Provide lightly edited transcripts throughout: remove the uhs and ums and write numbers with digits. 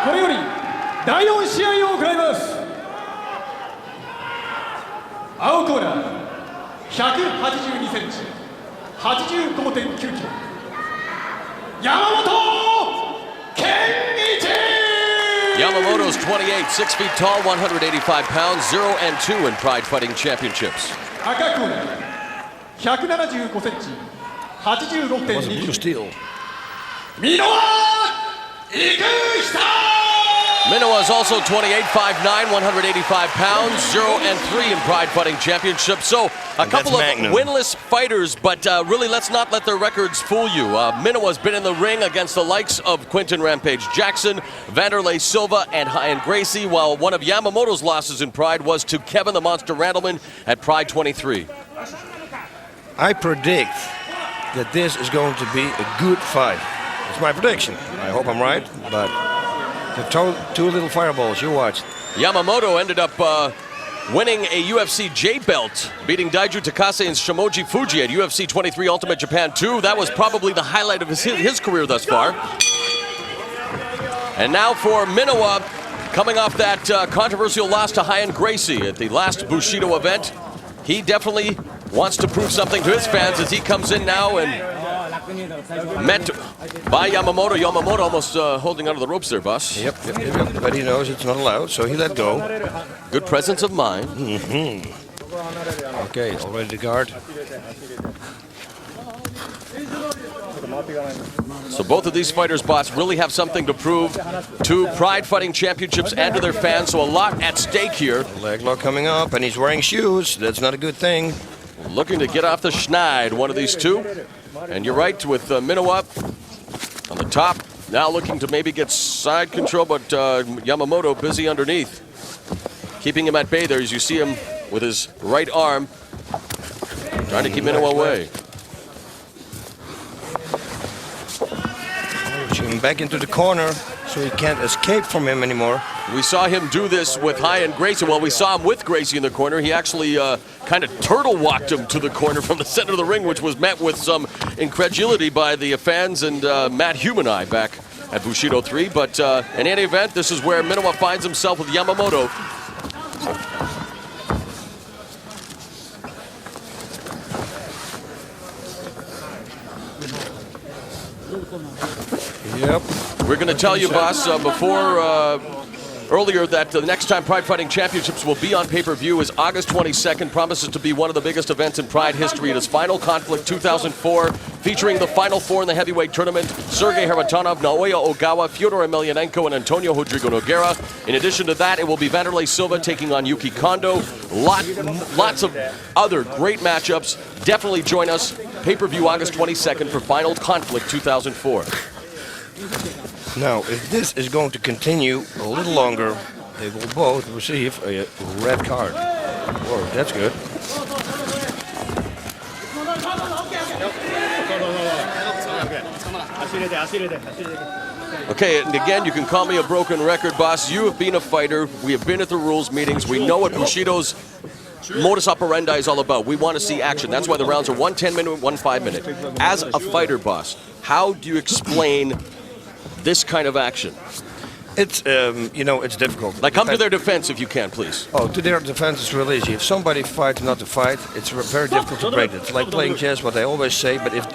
これより第4試合を行います。青コーナー182センチ 85.9 キロ山本健一。 Yamamoto's 28, 6 feet tall, 185 pounds, 0-2 in Pride Fighting Championships. 赤コーナー175センチ 86.2 キロ箕輪Ikuhisa. Minowa is also 28, 5'9", 185 pounds, 0-3 in Pride Fighting Championships. So a couple of winless fighters, but really let's not let their records fool you. Minowa's been in the ring against the likes of Quinton Rampage Jackson, Vanderlei Silva, and Gracie, while one of Yamamoto's losses in Pride was to Kevin the Monster Randleman at Pride 23. I predict that this is going to be a good fight. It's my prediction. I hope I'm right, but the two little fireballs, you watch. Yamamoto ended up winning a UFC J belt, beating Daiju Takase and Shimoji Fuji at UFC 23 Ultimate Japan 2. That was probably the highlight of his career thus far. And now for Minowa, coming off that controversial loss to Ryan Gracie at the last Bushido event. He definitely wants to prove something to his fans as he comes in now and met by Yamamoto. Yamamoto almost holding onto the ropes there, boss. Yep. But he knows it's not allowed, so he let go. Good presence of mind. Okay, all ready to guard. So both of these fighters, boss, really have something to prove to Pride Fighting Championships and to their fans, so a lot at stake here. Leg lock coming up, and he's wearing shoes. That's not a good thing. Looking to get off the schneid, one of these two. And you're right, with Minowa on the top, now looking to maybe get side control, but Yamamoto busy underneath. Keeping him at bay there as you see him with his right arm, trying to keep Minowa away. Push him back into the corner so he can't escape from him anymore. We saw him do this with Ryan Gracie. Well, we saw him with Gracie in the corner. He actually kind of turtle walked him to the corner from the center of the ring, which was met with some incredulity by the fans and Matt Human Eye back at Bushido 3. But in any event, this is where Minowa finds himself with Yamamoto. Yep. We're going to tell you, boss, earlier that the next time Pride Fighting Championships will be on pay-per-view is August 22nd. Promises to be one of the biggest events in Pride history. It is Final Conflict 2004, featuring the Final Four in the heavyweight tournament: Sergei Haratonov, Naoya Ogawa, Fyodor Emelianenko, and Antonio Rodrigo Nogueira. In addition to that, it will be Vanderlei Silva taking on Yuki Kondo. Lots of other great matchups. Definitely join us. Pay-per-view August 22nd for Final Conflict 2004. Now, if this is going to continue a little longer, they will both receive a red card. Whoa, that's good. Okay, and again, you can call me a broken record, boss. You have been a fighter. We have been at the rules meetings. We know what Bushido's modus operandi is all about. We want to see action. That's why the rounds are 1 10-minute, 1 5-minute. As a fighter, boss, how do you explain this kind of action? It's, it's difficult. Like, come to their defense if you can, please. Oh, to their defense is real easy. If somebody fights not to fight, it's very difficult to break it. It's like playing chess, what I always say, but if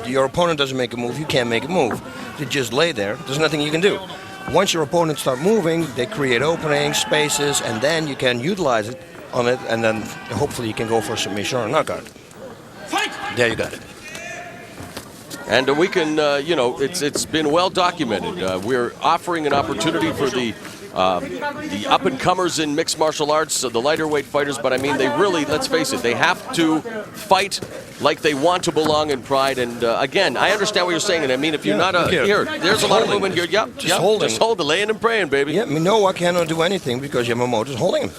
your opponent doesn't make a move, you can't make a move. You just lay there. There's nothing you can do. Once your opponents start moving, they create openings, spaces, and then you can utilize it on it, and then hopefully you can go for a submission or a knockout. There you got it. And we can, it's been well documented. We're offering an opportunity for the up-and-comers in mixed martial arts, the lighter weight fighters, but I mean, they really, let's face it, they have to fight like they want to belong in Pride. And again, I understand what you're saying, and I mean, if you're not there's a lot of movement here. Yep, just hold, laying and praying, baby. Yeah, Minowa cannot do anything because Yamamoto is holding him.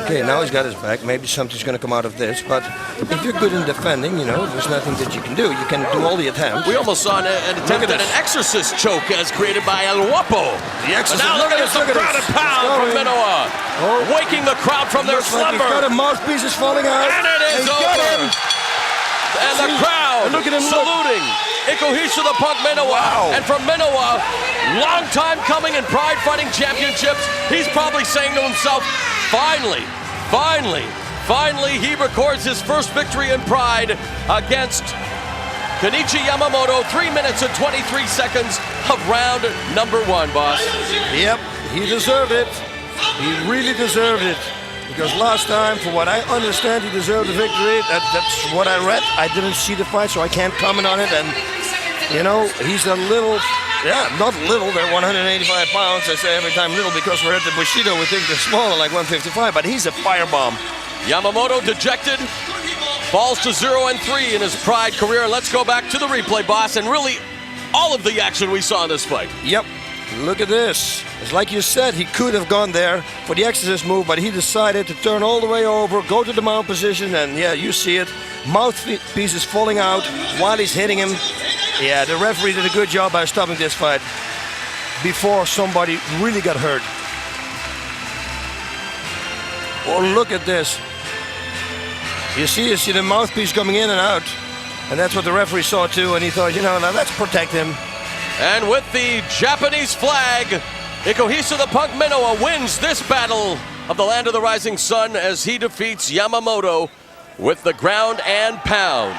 Okay, now he's got his back. Maybe something's going to come out of this. But if you're good in defending, there's nothing that you can do. You can do all the attempts. We almost saw an attempt at an exorcist choke as created by El Guapo. The exorcist. Now look at this, the ground and pound from Minowa. Waking the crowd from their slumber. Like the mouthpiece is falling out. And it is over. And the crowd look at him saluting Ikuhisa the Punk Minowa. Wow. And from Minowa, long time coming in Pride Fighting Championships, he's probably saying to himself, finally, he records his first victory in Pride against Kenichi Yamamoto, 3 minutes and 23 seconds of round number 1, boss. Yep, he deserved it. He really deserved it. Because last time, for what I understand, he deserved the victory. That's what I read. I didn't see the fight, so I can't comment on it. And, you know, he's a little, not little, they're 185 pounds. I say every time little because we're at the Bushido, we think they're smaller, like 155, but he's a firebomb. Yamamoto dejected, falls to 0-3 in his Pride career. Let's go back to the replay, boss, and really all of the action we saw in this fight. Yep. Look at this. It's like you said, he could have gone there for the exorcist move, but he decided to turn all the way over, go to the mount position, and yeah, you see it. Mouthpiece is falling out while he's hitting him. Yeah, the referee did a good job by stopping this fight before somebody really got hurt. Oh, look at this. You see the mouthpiece coming in and out, and that's what the referee saw too, and he thought, you know, now let's protect him. And with the Japanese flag, Ikuhisa the Punk Minowa wins this battle of the Land of the Rising Sun as he defeats Yamamoto with the ground and pound.